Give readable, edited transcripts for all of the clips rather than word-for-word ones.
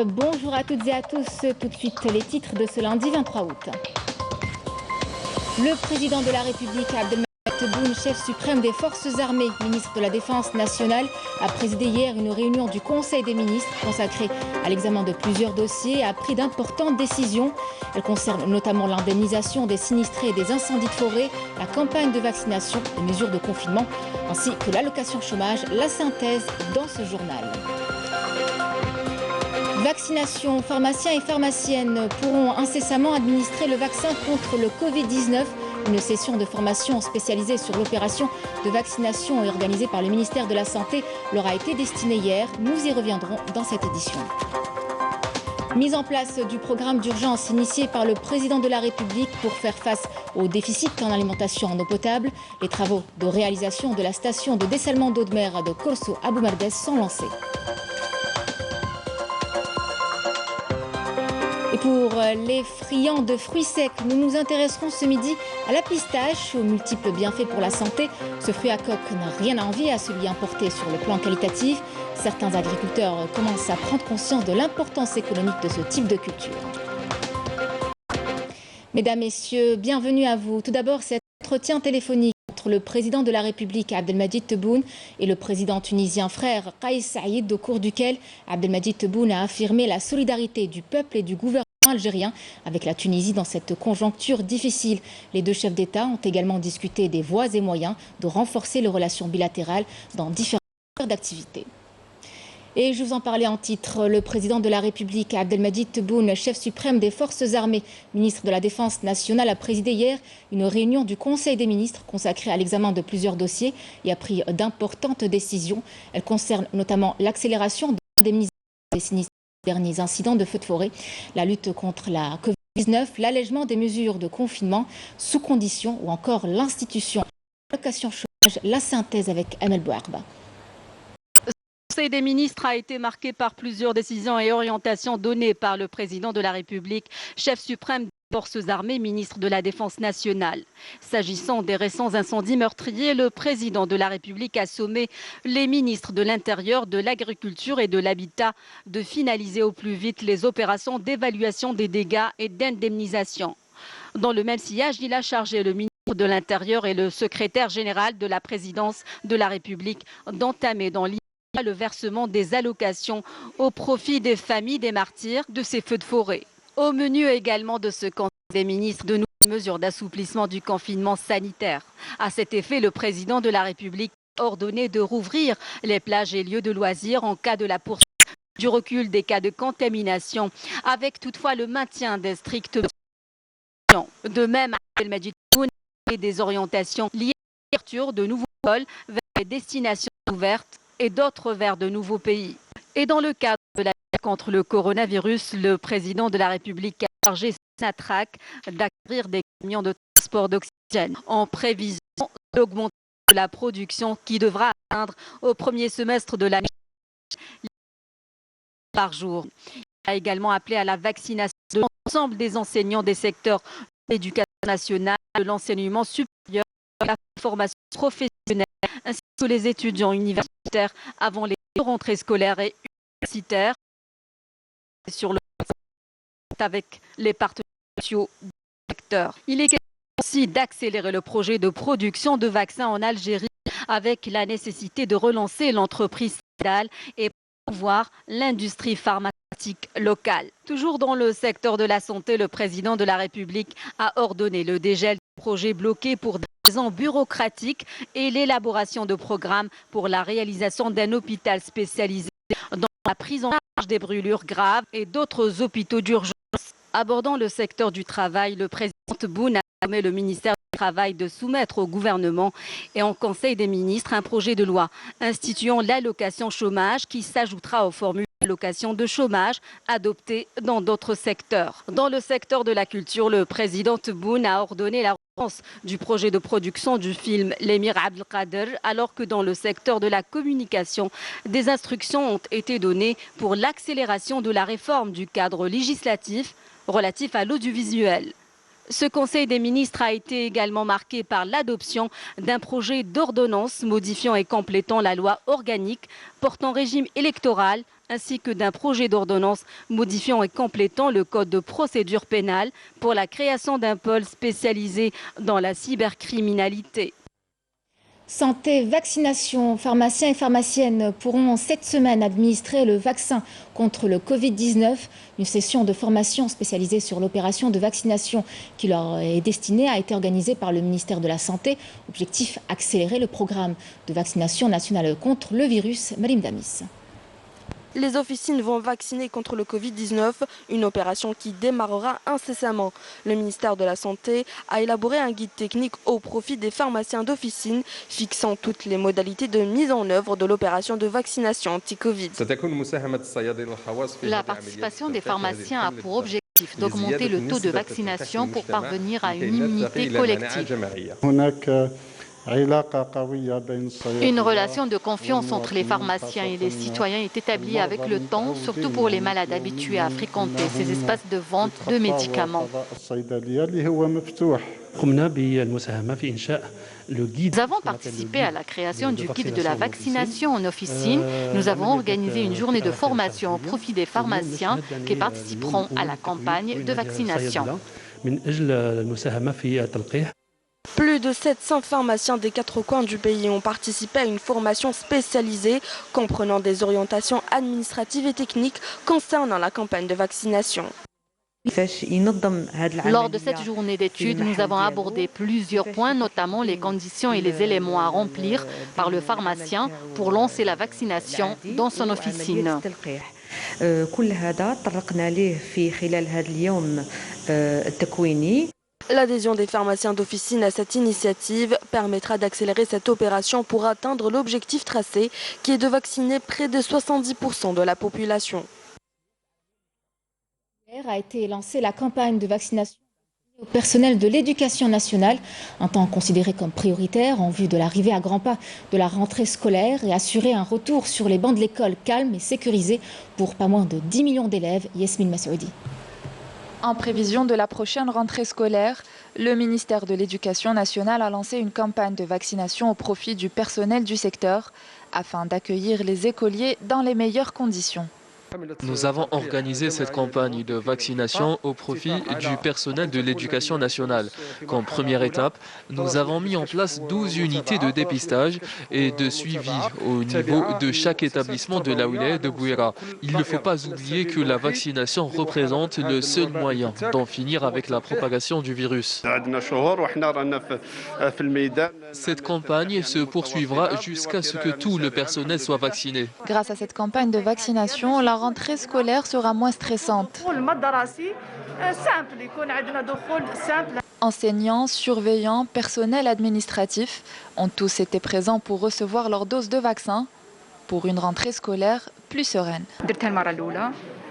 Bonjour à toutes et à tous. Tout de suite, les titres de ce lundi 23 août. Le président de la République, Abdelmadjid Tebboune, chef suprême des forces armées, ministre de la Défense nationale, a présidé hier une réunion du Conseil des ministres consacrée à l'examen de plusieurs dossiers et a pris d'importantes décisions. Elles concernent notamment l'indemnisation des sinistrés et des incendies de forêt, la campagne de vaccination, les mesures de confinement, ainsi que l'allocation chômage. La synthèse dans ce journal. Vaccination, pharmaciens et pharmaciennes pourront incessamment administrer le vaccin contre le Covid-19. Une session de formation spécialisée sur l'opération de vaccination et organisée par le ministère de la Santé leur a été destinée hier. Nous y reviendrons dans cette édition. Mise en place du programme d'urgence initié par le président de la République pour faire face au déficit en alimentation en eau potable. Les travaux de réalisation de la station de dessalement d'eau de mer de Corso Abou Merdes sont lancés. Et pour les friands de fruits secs, nous nous intéresserons ce midi à la pistache, aux multiples bienfaits pour la santé. Ce fruit à coque n'a rien à envier à celui importé sur le plan qualitatif. Certains agriculteurs commencent à prendre conscience de l'importance économique de ce type de culture. Mesdames, Messieurs, bienvenue à vous. Tout d'abord, cet entretien téléphonique entre le président de la République, Abdelmadjid Tebboune, et le président tunisien frère Kais Saïd, au cours duquel Abdelmadjid Tebboune a affirmé la solidarité du peuple et du gouvernement algérien avec la Tunisie dans cette conjoncture difficile. Les deux chefs d'État ont également discuté des voies et moyens de renforcer les relations bilatérales dans différents secteurs d'activité. Et je vous en parlais en titre, le président de la République, Abdelmadjid Tebboune, chef suprême des forces armées, ministre de la Défense nationale, a présidé hier une réunion du Conseil des ministres consacrée à l'examen de plusieurs dossiers et a pris d'importantes décisions. Elles concernent notamment l'accélération de l'indemnisation des sinistrés des derniers incidents de feux de forêt, la lutte contre la Covid-19, l'allègement des mesures de confinement sous conditions ou encore l'institution de l'allocation chômage. La synthèse avec Amel Bouarba. Le Conseil des ministres a été marqué par plusieurs décisions et orientations données par le président de la République, chef suprême des forces armées, ministre de la Défense nationale. S'agissant des récents incendies meurtriers, le président de la République a sommé les ministres de l'Intérieur, de l'Agriculture et de l'Habitat de finaliser au plus vite les opérations d'évaluation des dégâts et d'indemnisation. Dans le même sillage, il a chargé le ministre de l'Intérieur et le secrétaire général de la présidence de la République d'entamer dans le versement des allocations au profit des familles des martyrs de ces feux de forêt. Au menu également de ce Conseil des ministres, de nouvelles mesures d'assouplissement du confinement sanitaire. À cet effet, le président de la République a ordonné de rouvrir les plages et lieux de loisirs en cas de la poursuite du recul des cas de contamination, avec toutefois le maintien des strictes mesures. De même, Abdelmadjid Tebboune a des orientations liées à l'ouverture de nouveaux vols vers les destinations ouvertes et d'autres vers de nouveaux pays. Et dans le cadre de la lutte contre le coronavirus, le président de la République a chargé Sonatrach d'acquérir des camions de transport d'oxygène en prévision d'augmenter la production qui devra atteindre au premier semestre de l'année par jour. Il a également appelé à la vaccination de l'ensemble des enseignants des secteurs de l'éducation nationale, de l'enseignement supérieur, de la formation professionnelle, ainsi que les étudiants universitaires avant les rentrées scolaires et universitaires sur le avec les partenaires sociaux du secteur. Il est question aussi d'accélérer le projet de production de vaccins en Algérie avec la nécessité de relancer l'entreprise Sédal et promouvoir l'industrie pharmaceutique locale. Toujours dans le secteur de la santé, le président de la République a ordonné le dégel du projet bloqué pour des raisons bureaucratiques et l'élaboration de programmes pour la réalisation d'un hôpital spécialisé dans la prise en charge des brûlures graves et d'autres hôpitaux d'urgence. Abordant le secteur du travail, le président Tebboune a nommé le ministère du Travail de soumettre au gouvernement et en Conseil des ministres un projet de loi instituant l'allocation chômage qui s'ajoutera aux formules d'allocation de chômage adoptées dans d'autres secteurs. Dans le secteur de la culture, le président Tebboune a ordonné la relance du projet de production du film L'émir Abdelkader, alors que dans le secteur de la communication, des instructions ont été données pour l'accélération de la réforme du cadre législatif relatif à l'audiovisuel. Ce Conseil des ministres a été également marqué par l'adoption d'un projet d'ordonnance modifiant et complétant la loi organique portant régime électoral, ainsi que d'un projet d'ordonnance modifiant et complétant le code de procédure pénale pour la création d'un pôle spécialisé dans la cybercriminalité. Santé, vaccination, pharmaciens et pharmaciennes pourront cette semaine administrer le vaccin contre le Covid-19. Une session de formation spécialisée sur l'opération de vaccination qui leur est destinée a été organisée par le ministère de la Santé. Objectif, accélérer le programme de vaccination nationale contre le virus. Marim Damis. Les officines vont vacciner contre le Covid-19, une opération qui démarrera incessamment. Le ministère de la Santé a élaboré un guide technique au profit des pharmaciens d'officine, fixant toutes les modalités de mise en œuvre de l'opération de vaccination anti-Covid. La participation des pharmaciens a pour objectif d'augmenter le taux de vaccination pour parvenir à une immunité collective. Une relation de confiance entre les pharmaciens et les citoyens est établie avec le temps, surtout pour les malades habitués à fréquenter ces espaces de vente de médicaments. Nous avons participé à la création du guide de la vaccination en officine. Nous avons organisé une journée de formation au profit des pharmaciens qui participeront à la campagne de vaccination. Plus de 700 pharmaciens des 4 coins du pays ont participé à une formation spécialisée comprenant des orientations administratives et techniques concernant la campagne de vaccination. Lors de cette journée d'études, nous avons abordé plusieurs points, notamment les conditions et les éléments à remplir par le pharmacien pour lancer la vaccination dans son officine. L'adhésion des pharmaciens d'officine à cette initiative permettra d'accélérer cette opération pour atteindre l'objectif tracé qui est de vacciner près de 70% de la population. Hier a été lancée la campagne de vaccination au personnel de l'éducation nationale, un temps considéré comme prioritaire en vue de l'arrivée à grands pas de la rentrée scolaire et assurer un retour sur les bancs de l'école calme et sécurisé pour pas moins de 10 millions d'élèves. Yasmine Massoudi. En prévision de la prochaine rentrée scolaire, le ministère de l'Éducation nationale a lancé une campagne de vaccination au profit du personnel du secteur afin d'accueillir les écoliers dans les meilleures conditions. Nous avons organisé cette campagne de vaccination au profit du personnel de l'éducation nationale. Comme première étape, nous avons mis en place 12 unités de dépistage et de suivi au niveau de chaque établissement de la wilaya de Bouira. Il ne faut pas oublier que la vaccination représente le seul moyen d'en finir avec la propagation du virus. Cette campagne se poursuivra jusqu'à ce que tout le personnel soit vacciné. Grâce à cette campagne de vaccination, la rentrée scolaire sera moins stressante. Enseignants, surveillants, personnel administratif ont tous été présents pour recevoir leur dose de vaccin pour une rentrée scolaire plus sereine.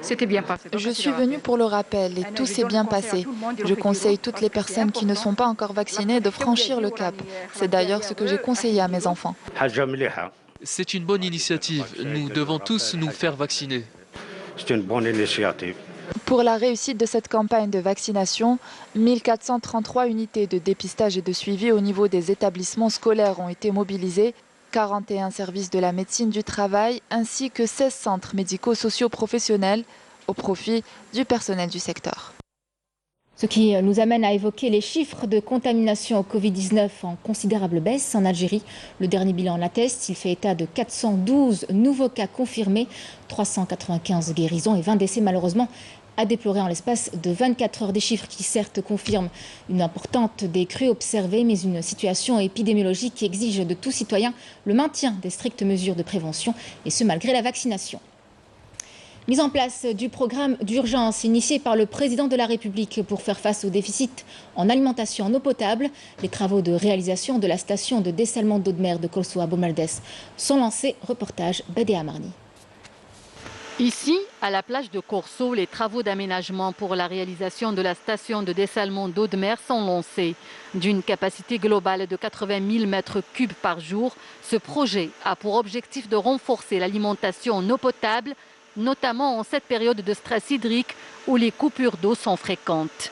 C'était bien passé. Je suis venue pour le rappel et tout s'est bien passé. Je conseille toutes les personnes qui ne sont pas encore vaccinées de franchir le cap. C'est d'ailleurs ce que j'ai conseillé à mes enfants. C'est une bonne initiative. Nous devons tous nous faire vacciner. C'est une bonne initiative. Pour la réussite de cette campagne de vaccination, 1433 unités de dépistage et de suivi au niveau des établissements scolaires ont été mobilisées, 41 services de la médecine du travail ainsi que 16 centres médico-sociaux professionnels au profit du personnel du secteur. Ce qui nous amène à évoquer les chiffres de contamination au Covid-19 en considérable baisse en Algérie. Le dernier bilan l'atteste, il fait état de 412 nouveaux cas confirmés, 395 guérisons et 20 décès malheureusement à déplorer en l'espace de 24 heures. Des chiffres qui certes confirment une importante décrue observée, mais une situation épidémiologique qui exige de tout citoyen le maintien des strictes mesures de prévention, et ce malgré la vaccination. Mise en place du programme d'urgence initié par le président de la République pour faire face au déficit en alimentation en eau potable. Les travaux de réalisation de la station de dessalement d'eau de mer de Korso à Bomaldès sont lancés. Reportage Badea Marni. Ici, à la plage de Korso, les travaux d'aménagement pour la réalisation de la station de dessalement d'eau de mer sont lancés. D'une capacité globale de 80 000 mètres cubes par jour, ce projet a pour objectif de renforcer l'alimentation en eau potable, mais aussi de notamment en cette période de stress hydrique où les coupures d'eau sont fréquentes.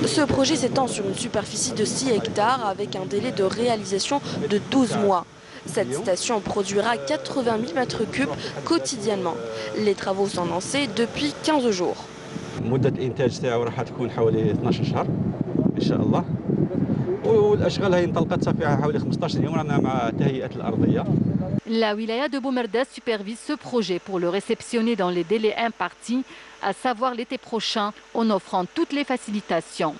Ce projet s'étend sur une superficie de 6 hectares avec un délai de réalisation de 12 mois. Cette station produira 80 000 mètres cubes quotidiennement. Les travaux sont lancés depuis 15 jours. La wilaya de Boumerdès supervise ce projet pour le réceptionner dans les délais impartis, à savoir l'été prochain, en offrant toutes les facilitations.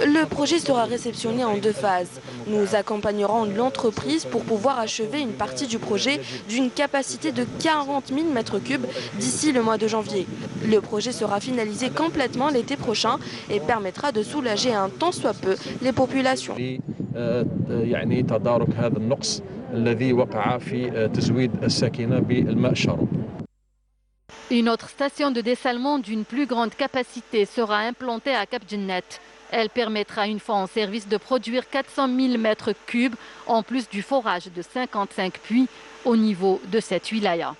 Le projet sera réceptionné en 2 phases. Nous accompagnerons l'entreprise pour pouvoir achever une partie du projet d'une capacité de 40 000 mètres cubes d'ici le mois de janvier. Le projet sera finalisé complètement l'été prochain et permettra de soulager un tant soit peu les populations. Une autre station de dessalement d'une plus grande capacité sera implantée à Cap Djennet. Elle permettra une fois en service de produire 400 000 mètres cubes en plus du forage de 55 puits au niveau de cette wilaya.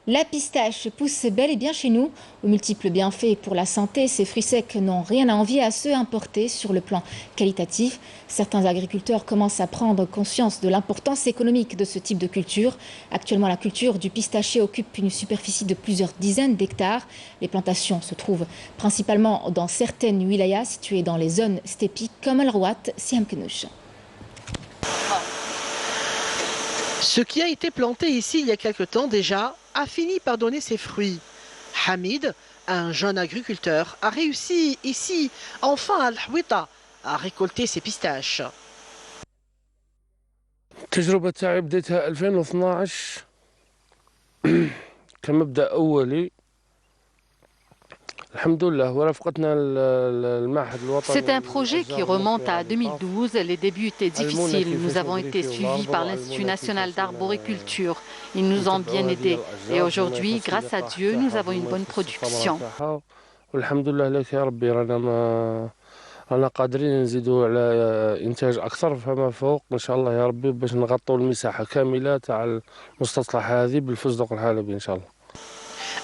La pistache pousse bel et bien chez nous. Aux multiples bienfaits pour la santé, ces fruits secs n'ont rien à envier à ceux importés sur le plan qualitatif. Certains agriculteurs commencent à prendre conscience de l'importance économique de ce type de culture. Actuellement, la culture du pistachier occupe une superficie de plusieurs dizaines d'hectares. Les plantations se trouvent principalement dans certaines wilayas situées dans les zones stépiques comme Al-Rouat, Siam Kenouch. Ce qui a été planté ici il y a quelque temps déjà a fini par donner ses fruits. Hamid, un jeune agriculteur, a réussi ici, enfin à Al-Houita, à récolter ses pistaches. التجربة تاعي بديتها 2012 كمبدأ أولي. C'est un projet qui remonte à 2012. Les débuts étaient difficiles. Nous avons été suivis par l'Institut national d'arboriculture. Ils nous ont bien aidés. Et aujourd'hui, grâce à Dieu, nous avons une bonne production. أنا قادرين نزيدوا على إنتاج أكثر فما فوق إن شاء الله يا ربي باش نغطوا المساحة كاملة تاع المستصلح هذه بالفستق الحلبي إن شاء الله.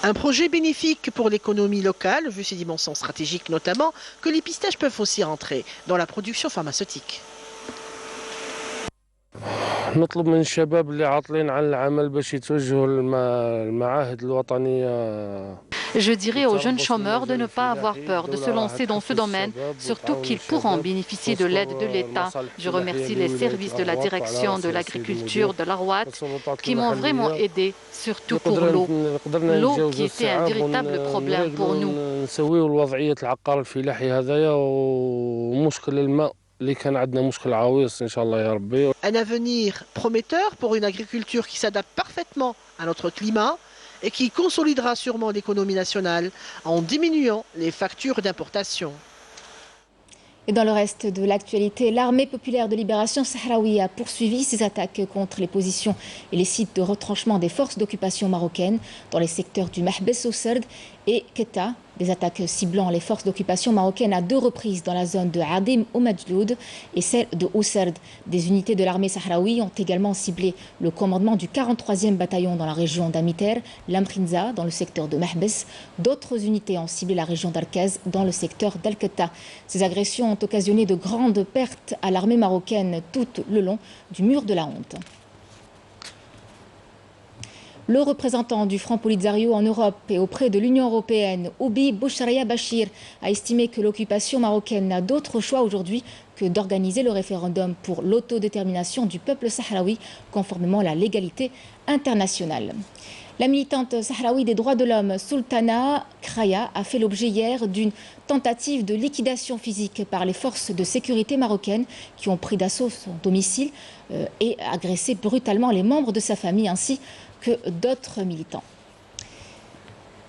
Un projet bénéfique pour l'économie locale, vu ses dimensions stratégiques notamment, que les pistaches peuvent aussi rentrer dans la production pharmaceutique. نطلب من الشباب اللي عاطلين عن العمل باش يتوجهوا للمعاهد الوطنية. Je dirais aux jeunes chômeurs de ne pas avoir peur de se lancer dans ce domaine, surtout qu'ils pourront bénéficier de l'aide de l'État. Je remercie les services de la direction de l'agriculture de l'Arwat qui m'ont vraiment aidé, surtout pour l'eau. L'eau qui était un véritable problème pour nous. Un avenir prometteur pour une agriculture qui s'adapte parfaitement à notre climat et qui consolidera sûrement l'économie nationale en diminuant les factures d'importation. Et dans le reste de l'actualité, l'armée populaire de libération sahraoui a poursuivi ses attaques contre les positions et les sites de retranchement des forces d'occupation marocaines dans les secteurs du Mahbes Ousserd et Keta. Des attaques ciblant les forces d'occupation marocaines à 2 reprises dans la zone de Adim ou Majloud et celle de Ousserd. Des unités de l'armée sahraoui ont également ciblé le commandement du 43e bataillon dans la région d'Amiter, Lamrinza dans le secteur de Mahbes. D'autres unités ont ciblé la région d'Arkaz dans le secteur d'Al-Keta. Ces agressions ont occasionné de grandes pertes à l'armée marocaine tout le long du mur de la honte. Le représentant du Front Polisario en Europe et auprès de l'Union européenne, Oubi Bouchraïa Bachir, a estimé que l'occupation marocaine n'a d'autre choix aujourd'hui que d'organiser le référendum pour l'autodétermination du peuple sahraoui conformément à la légalité internationale. La militante sahraoui des droits de l'homme, Sultana Kraya, a fait l'objet hier d'une tentative de liquidation physique par les forces de sécurité marocaines qui ont pris d'assaut son domicile et agressé brutalement les membres de sa famille ainsi que d'autres militants.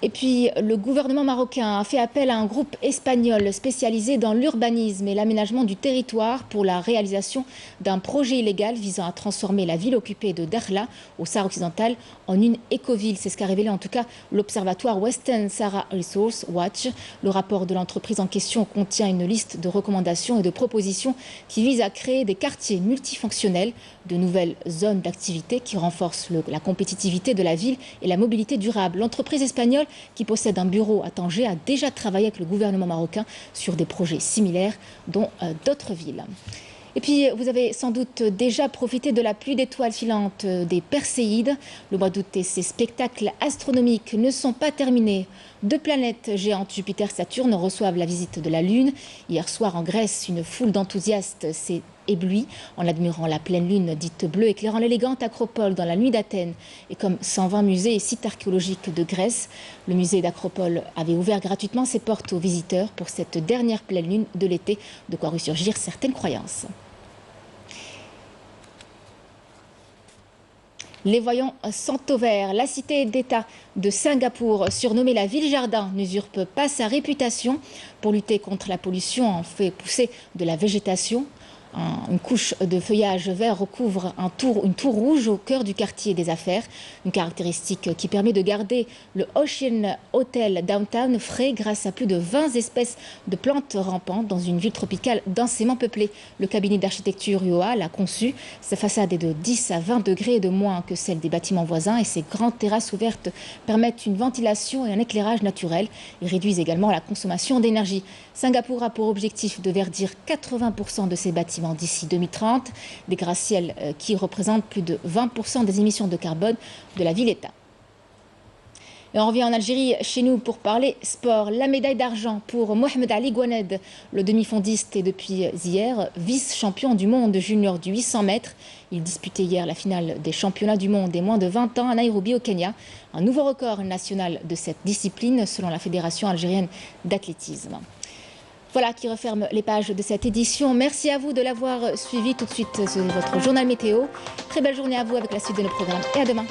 Et puis, le gouvernement marocain a fait appel à un groupe espagnol spécialisé dans l'urbanisme et l'aménagement du territoire pour la réalisation d'un projet illégal visant à transformer la ville occupée de Dakhla, au Sahara occidental, en une écoville. C'est ce qu'a révélé en tout cas l'observatoire Western Sahara Resource Watch. Le rapport de l'entreprise en question contient une liste de recommandations et de propositions qui visent à créer des quartiers multifonctionnels, de nouvelles zones d'activité qui renforcent la compétitivité de la ville et la mobilité durable. L'entreprise espagnole, qui possède un bureau à Tanger, a déjà travaillé avec le gouvernement marocain sur des projets similaires, dont d'autres villes. Et puis, vous avez sans doute déjà profité de la pluie d'étoiles filantes des Perséides. Le mois d'août et ses spectacles astronomiques ne sont pas terminés. 2 planètes géantes, Jupiter et Saturne, reçoivent la visite de la Lune. Hier soir, en Grèce, une foule d'enthousiastes s'est éblouie en admirant la pleine lune dite bleue, éclairant l'élégante Acropole dans la nuit d'Athènes. Et comme 120 musées et sites archéologiques de Grèce, le musée d'Acropole avait ouvert gratuitement ses portes aux visiteurs pour cette dernière pleine lune de l'été, de quoi ressurgir certaines croyances. Les voyants sont au vert. La cité d'État de Singapour, surnommée la ville-jardin, n'usurpe pas sa réputation. Pour lutter contre la pollution, on fait pousser de la végétation. Une couche de feuillage vert recouvre une tour rouge au cœur du quartier des affaires. Une caractéristique qui permet de garder le Ocean Hotel Downtown frais grâce à plus de 20 espèces de plantes rampantes dans une ville tropicale densément peuplée. Le cabinet d'architecture UOA l'a conçu. Sa façade est de 10 à 20 degrés de moins que celle des bâtiments voisins et ses grandes terrasses ouvertes permettent une ventilation et un éclairage naturel. Ils réduisent également la consommation d'énergie. Singapour a pour objectif de verdir 80% de ses bâtiments d'ici 2030, des gratte-ciels qui représentent plus de 20% des émissions de carbone de la ville-État. Et on revient en Algérie, chez nous, pour parler sport. La médaille d'argent pour Mohamed Ali Gouaned, le demi-fondiste, est depuis hier vice-champion du monde junior du 800 mètres. Il disputait hier la finale des championnats du monde des moins de 20 ans à Nairobi au Kenya. Un nouveau record national de cette discipline selon la Fédération algérienne d'athlétisme. Voilà qui referme les pages de cette édition. Merci à vous de l'avoir suivi. Tout de suite, c'est votre journal météo. Très belle journée à vous avec la suite de nos programmes et à demain.